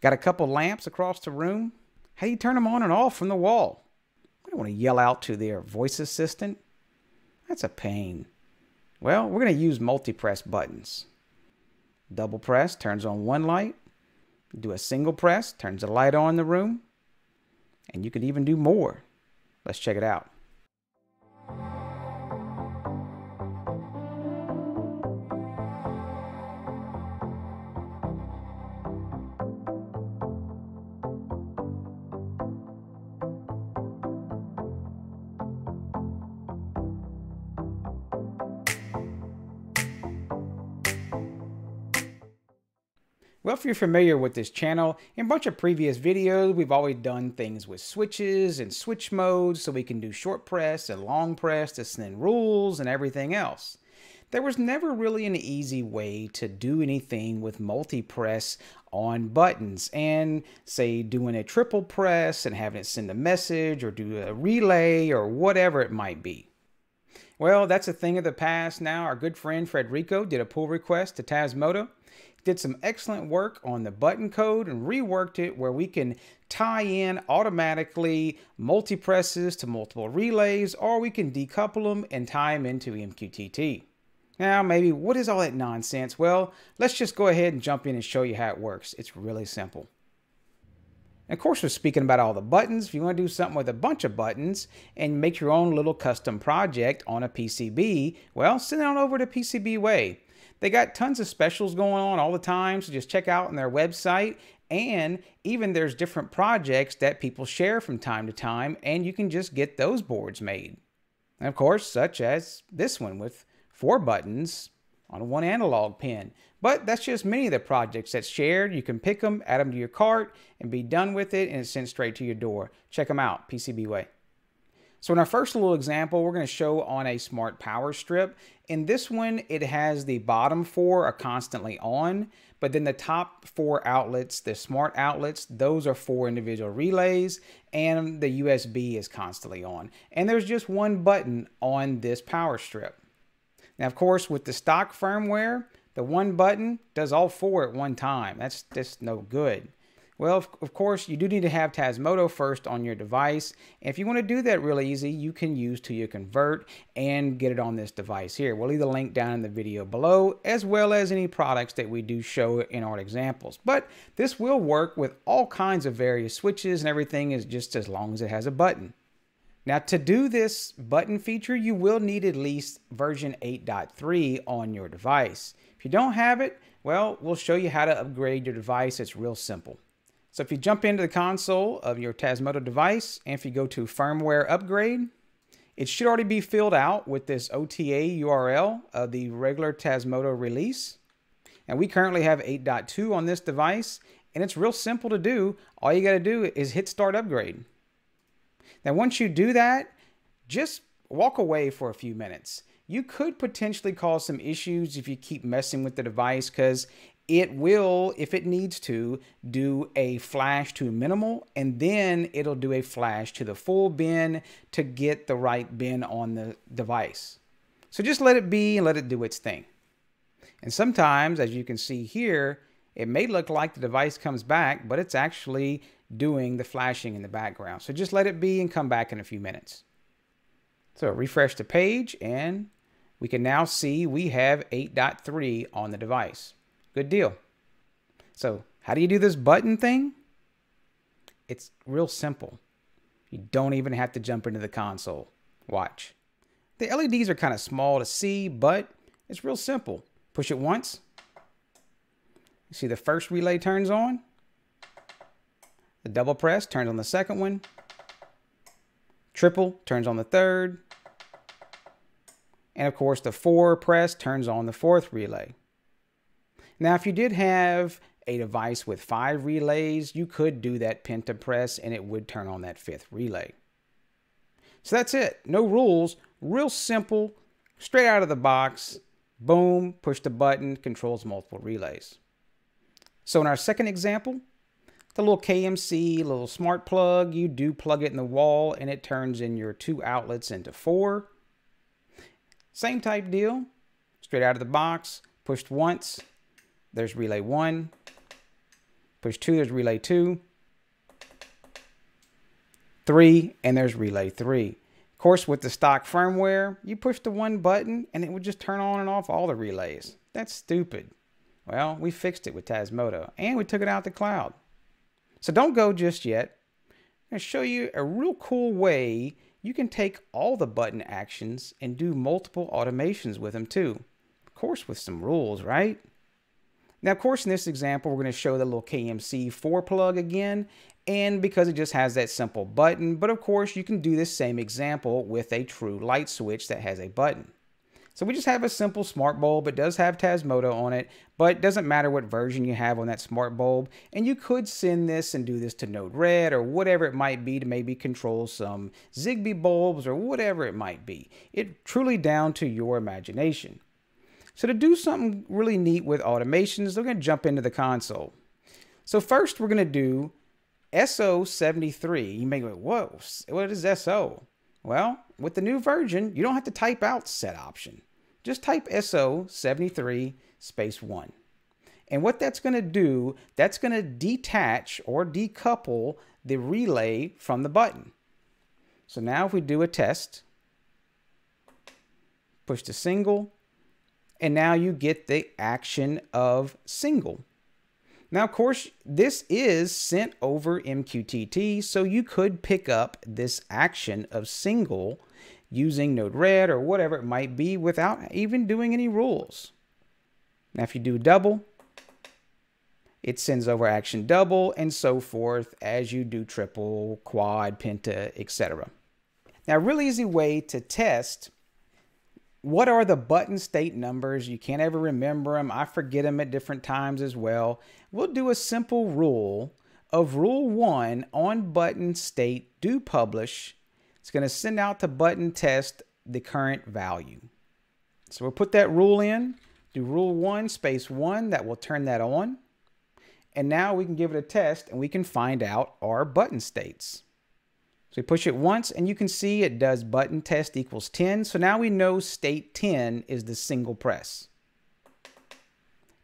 Got a couple lamps across the room? How do you turn them on and off from the wall? We don't want to yell out to their voice assistant. That's a pain. Well, we're going to use multi-press buttons. Double press turns on one light. Do a single press, turns the light on in the room. And you can even do more. Let's check it out. Well, if you're familiar with this channel, in a bunch of previous videos, we've always done things with switches and switch modes so we can do short press and long press to send rules and everything else. There was never really an easy way to do anything with multi-press on buttons and say doing a triple press and having it send a message or do a relay or whatever it might be. Well, that's a thing of the past now. Our good friend Federico did a pull request to Tasmota. Did some excellent work on the button code and reworked it where we can tie in automatically multi-presses to multiple relays, or we can decouple them and tie them into MQTT. Now, maybe what is all that nonsense? Well, let's just go ahead and jump in and show you how it works. It's really simple. And of course, we're speaking about all the buttons. If you want to do something with a bunch of buttons and make your own little custom project on a PCB, well, send it on over to PCB Way. They got tons of specials going on all the time, so just check out on their website. And even there's different projects that people share from time to time, and you can just get those boards made. And of course, such as this one with 4 buttons on one analog pin. But that's just many of the projects that's shared. You can pick them, add them to your cart, and be done with it, and it's sent straight to your door. Check them out, PCB Way. So in our first little example, we're going to show on a smart power strip. In this one, it has the bottom 4 are constantly on, but then the top 4 outlets, the smart outlets, those are 4 individual relays, and the USB is constantly on. And there's just one button on this power strip. Now, of course, with the stock firmware, the one button does all 4 at one time. That's just no good. Well, of course, you do need to have Tasmota first on your device. And if you want to do that really easy, you can use to convert and get it on this device here. We'll leave the link down in the video below, as well as any products that we do show in our examples. But this will work with all kinds of various switches, and everything is just as long as it has a button. Now, to do this button feature, you will need at least version 8.3 on your device. If you don't have it, well, we'll show you how to upgrade your device. It's real simple. So if you jump into the console of your Tasmota device, and if you go to firmware upgrade, it should already be filled out with this OTA URL of the regular Tasmota release. And we currently have 8.2 on this device, and it's real simple to do. All you got to do is hit start upgrade. Now, once you do that, just walk away for a few minutes. You could potentially cause some issues if you keep messing with the device, because it will, if it needs to, do a flash to minimal, and then it'll do a flash to the full bin to get the right bin on the device. So just let it be and let it do its thing. And sometimes, as you can see here, it may look like the device comes back, but it's actually doing the flashing in the background. So just let it be and come back in a few minutes. So refresh the page, and we can now see we have 8.3 on the device. Good deal. So how do you do this button thing? It's real simple. You don't even have to jump into the console. Watch. The LEDs are kind of small to see, but it's real simple. Push it once. You see the first relay turns on. The double press turns on the second one. Triple turns on the third. And of course, the 4 press turns on the 4th relay. Now, if you did have a device with 5 relays, you could do that penta press and it would turn on that 5th relay. So that's it. No rules. Real simple. Straight out of the box. Boom. Push the button. Controls multiple relays. So in our second example, the little KMC, little smart plug, you do plug it in the wall and it turns in your 2 outlets into 4. Same type deal. Straight out of the box. Pushed once. There's relay 1, Push 2, there's relay 2. 3, and there's relay 3. Of course, with the stock firmware, you push the 1 button and it would just turn on and off all the relays. That's stupid. Well, we fixed it with Tasmota and we took it out the cloud. So don't go just yet. I'm going to show you a real cool way you can take all the button actions and do multiple automations with them too. Of course, with some rules, right? Now, of course, in this example, we're going to show the little KMC 4 plug again, and because it just has that simple button, but of course, you can do this same example with a true light switch that has a button. So we just have a simple smart bulb. It does have Tasmota on it, but it doesn't matter what version you have on that smart bulb, and you could send this and do this to Node Red or whatever it might be to maybe control some Zigbee bulbs or whatever it might be. It's truly down to your imagination. So to do something really neat with automations, we're going to jump into the console. So first we're going to do SO73. You may go, whoa, what is SO? Well, with the new version, you don't have to type out set option. Just type SO73 space 1. And what that's going to do, that's going to detach or decouple the relay from the button. So now if we do a test, push to single, and now you get the action of single. Now, of course, this is sent over MQTT, so you could pick up this action of single using Node Red or whatever it might be without even doing any rules. Now, if you do double, it sends over action double and so forth as you do triple, quad, penta, etc. Now, a really easy way to test what are the button state numbers? You can't ever remember them. I forget them at different times as well. We'll do a simple rule of rule 1 on button state do publish. It's going to send out to button test the current value. So we'll put that rule in, do rule 1 space 1, that will turn that on. And now we can give it a test and we can find out our button states. So we push it once and you can see it does button test equals 10. So now we know state 10 is the single press.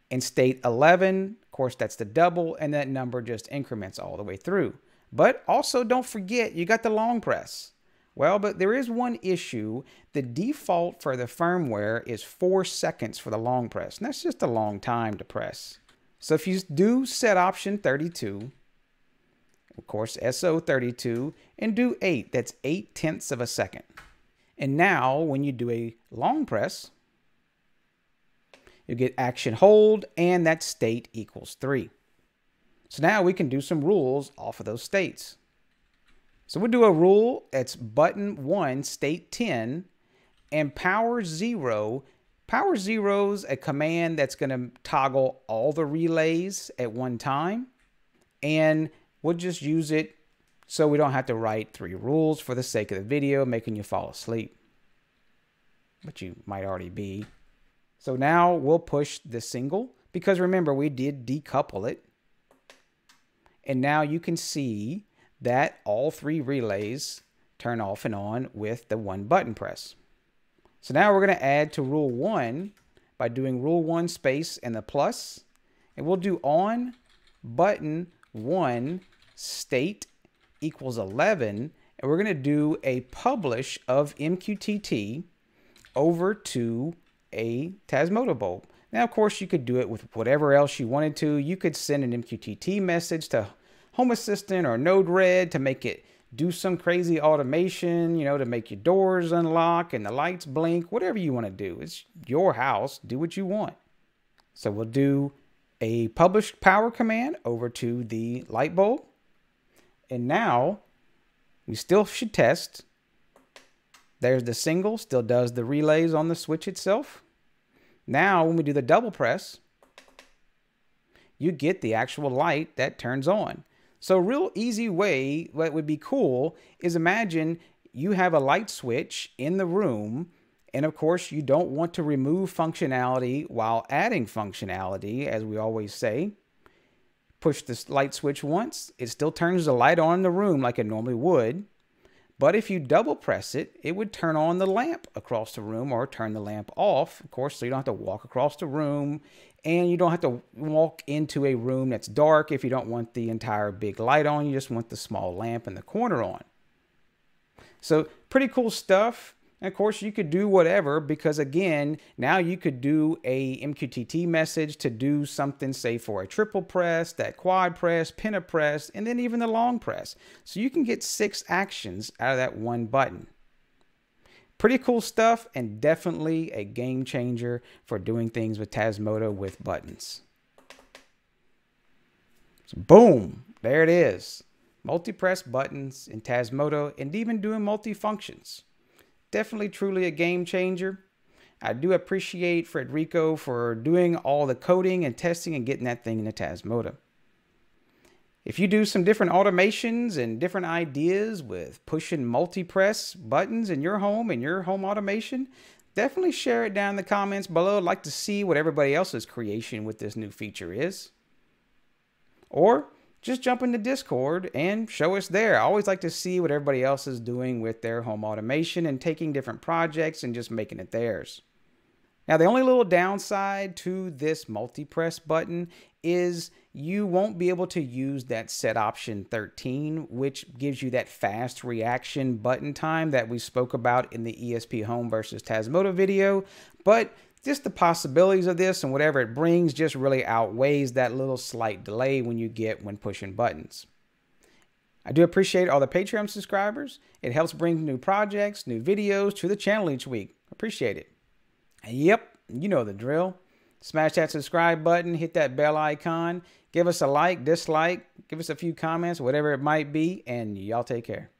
And state 11, of course, that's the double, and that number just increments all the way through. But also don't forget, you got the long press. Well, but there is one issue. The default for the firmware is 4 seconds for the long press. And that's just a long time to press. So if you do set option 32, of course, SO32, and do 8. That's 0.8 of a second. And now, when you do a long press, you get action hold, and that state equals 3. So now we can do some rules off of those states. So we'll do a rule that's button 1, state 10, and power 0. Power 0 is a command that's going to toggle all the relays at one time, and we'll just use it so we don't have to write 3 rules for the sake of the video, making you fall asleep. But you might already be. So now we'll push the single, because remember, we did decouple it. And now you can see that all 3 relays turn off and on with the 1 button press. So now we're going to add to rule 1 by doing rule 1 space and the plus. And we'll do on button 1 state equals 11, and we're going to do a publish of MQTT over to a Tasmota bulb. Now, of course, you could do it with whatever else you wanted to. You could send an MQTT message to Home Assistant or Node Red to make it do some crazy automation, you know, to make your doors unlock and the lights blink, whatever you want to do. It's your house. Do what you want. So we'll do a publish power command over to the light bulb. And now we still should test. There's the single, still does the relays on the switch itself. Now when we do the double press, you get the actual light that turns on. So a real easy way, what would be cool, is imagine you have a light switch in the room, and of course you don't want to remove functionality while adding functionality, as we always say. Push this light switch once, it still turns the light on in the room like it normally would. But if you double press it, it would turn on the lamp across the room or turn the lamp off, of course, so you don't have to walk across the room and you don't have to walk into a room that's dark if you don't want the entire big light on. You just want the small lamp in the corner on. So pretty cool stuff. And of course, you could do whatever because, again, now you could do a MQTT message to do something, say, for a triple press, that quad press, penta press, and then even the long press. So you can get 6 actions out of that one button. Pretty cool stuff and definitely a game changer for doing things with Tasmota with buttons. So boom, there it is. Multi-press buttons in Tasmota and even doing multi-functions. Definitely, truly a game changer. I do appreciate Frederico for doing all the coding and testing and getting that thing into Tasmota. If you do some different automations and different ideas with pushing multi-press buttons in your home and your home automation, definitely share it down in the comments below. I'd like to see what everybody else's creation with this new feature is. Or just jump into Discord and show us there. I always like to see what everybody else is doing with their home automation and taking different projects and just making it theirs. Now, the only little downside to this multi-press button is you won't be able to use that set option 13, which gives you that fast reaction button time that we spoke about in the ESP Home versus Tasmota video. But just the possibilities of this and whatever it brings just really outweighs that little slight delay when pushing buttons. I do appreciate all the Patreon subscribers. It helps bring new projects, new videos to the channel each week. Appreciate it. And yep, you know the drill. Smash that subscribe button, hit that bell icon, give us a like, dislike, give us a few comments, whatever it might be, and y'all take care.